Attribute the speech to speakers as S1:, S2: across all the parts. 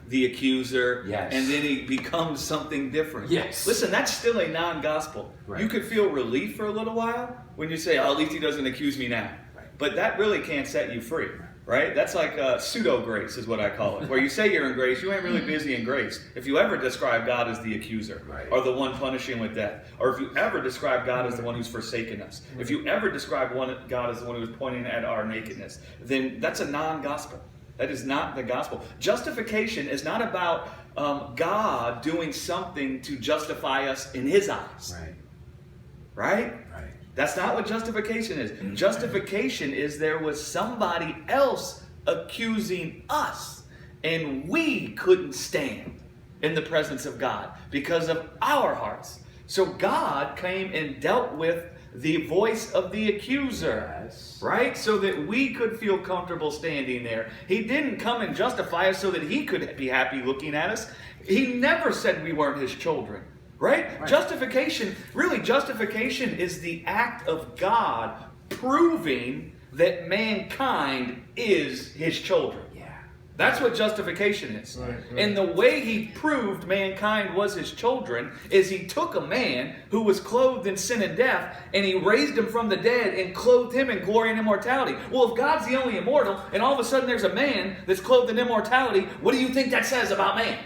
S1: the accuser,
S2: Yes.
S1: and then he becomes something different.
S2: Yes.
S1: Listen, that's still a non-gospel.
S2: Right.
S1: You could feel relief for a little while when you say, oh, at least he doesn't accuse me now.
S2: Right.
S1: But that really can't set you free. Right? That's like pseudo-grace is what I call it. Where you say you're in grace, you ain't really busy in grace. If you ever describe God as the accuser,
S2: Right.
S1: or the one punishing with death, or if you ever describe God as the one who's forsaken us, if you ever describe God as the one who's pointing at our nakedness, then that's a non-gospel. That is not the gospel. Justification is not about God doing something to justify us in his eyes.
S2: Right.
S1: Right?
S2: Right.
S1: That's not what justification is. Justification is there was somebody else accusing us, and we couldn't stand in the presence of God because of our hearts. So God came and dealt with the voice of the accuser,
S2: Yes.
S1: right? So that we could feel comfortable standing there. He didn't come and justify us so that he could be happy looking at us. He never said we weren't his children. Right? Justification is the act of God proving that mankind is his children.
S2: Yeah.
S1: That's what justification is.
S3: Right.
S1: And the way he proved mankind was his children is he took a man who was clothed in sin and death and he raised him from the dead and clothed him in glory and immortality. Well, if God's the only immortal and all of a sudden there's a man that's clothed in immortality, what do you think that says about man?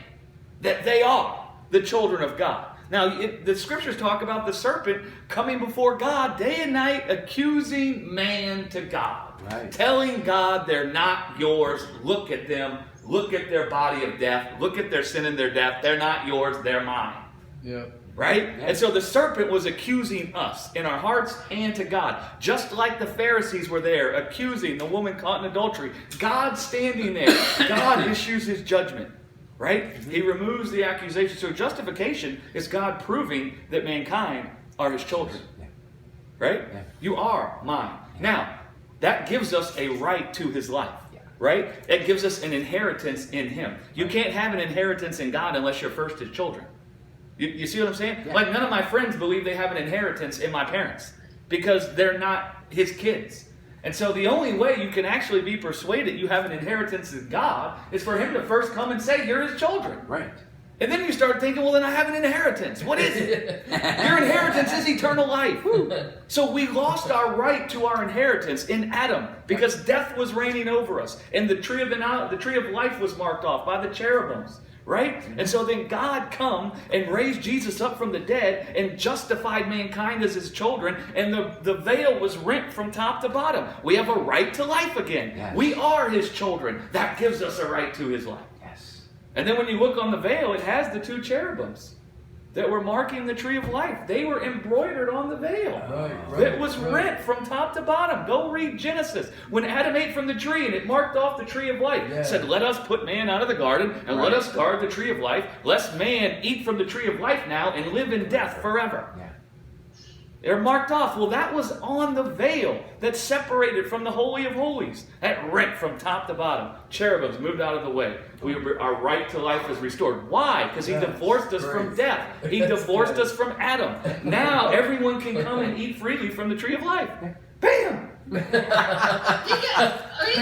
S1: That they are the children of God. Now, the scriptures talk about the serpent coming before God day and night, accusing man to God.
S2: Right.
S1: Telling God they're not yours. Look at them. Look at their body of death. Look at their sin and their death. They're not yours. They're mine.
S3: Yeah.
S1: Right? And so the serpent was accusing us in our hearts and to God. Just like the Pharisees were there accusing the woman caught in adultery. God standing there. God issues his judgment. Right? He removes the accusation. So justification is God proving that mankind are his children. Right?
S2: Yeah.
S1: You are mine. Now, that gives us a right to his life.
S2: Yeah.
S1: Right? It gives us an inheritance in him. You can't have an inheritance in God unless you're first his children. You see what I'm saying?
S2: Yeah.
S1: Like none of my friends believe they have an inheritance in my parents because they're not his kids. And so the only way you can actually be persuaded you have an inheritance in God is for him to first come and say, you're his children.
S2: Right.
S1: And then you start thinking, well, then I have an inheritance. What is it? Your inheritance is eternal life. So we lost our right to our inheritance in Adam because death was reigning over us. And the tree of life was marked off by the cherubims. Right? And so then God come and raised Jesus up from the dead and justified mankind as his children, and the veil was rent from top to bottom. We have a right to life again.
S2: Yes.
S1: We are his children. That gives us a right to his life.
S2: Yes.
S1: And then when you look on the veil, it has the two cherubims that were marking the tree of life. They were embroidered on the veil.
S3: Right.
S1: It was rent from top to bottom. Go read Genesis. When Adam ate from the tree and it marked off the tree of life,
S3: Yeah.
S1: it said, let us put man out of the garden and let
S2: Right.
S1: us guard the tree of life, lest man eat from the tree of life now and live in death forever.
S2: Yeah.
S1: They're marked off. Well, that was on the veil that separated from the Holy of Holies. That rent from top to bottom. Cherubims moved out of the way. Our right to life is restored. Why? Because he
S3: That's
S1: divorced us from
S3: great.
S1: death. He
S3: That's
S1: divorced
S3: good.
S1: us from Adam. Now everyone can come and eat freely from the tree of life. Bam!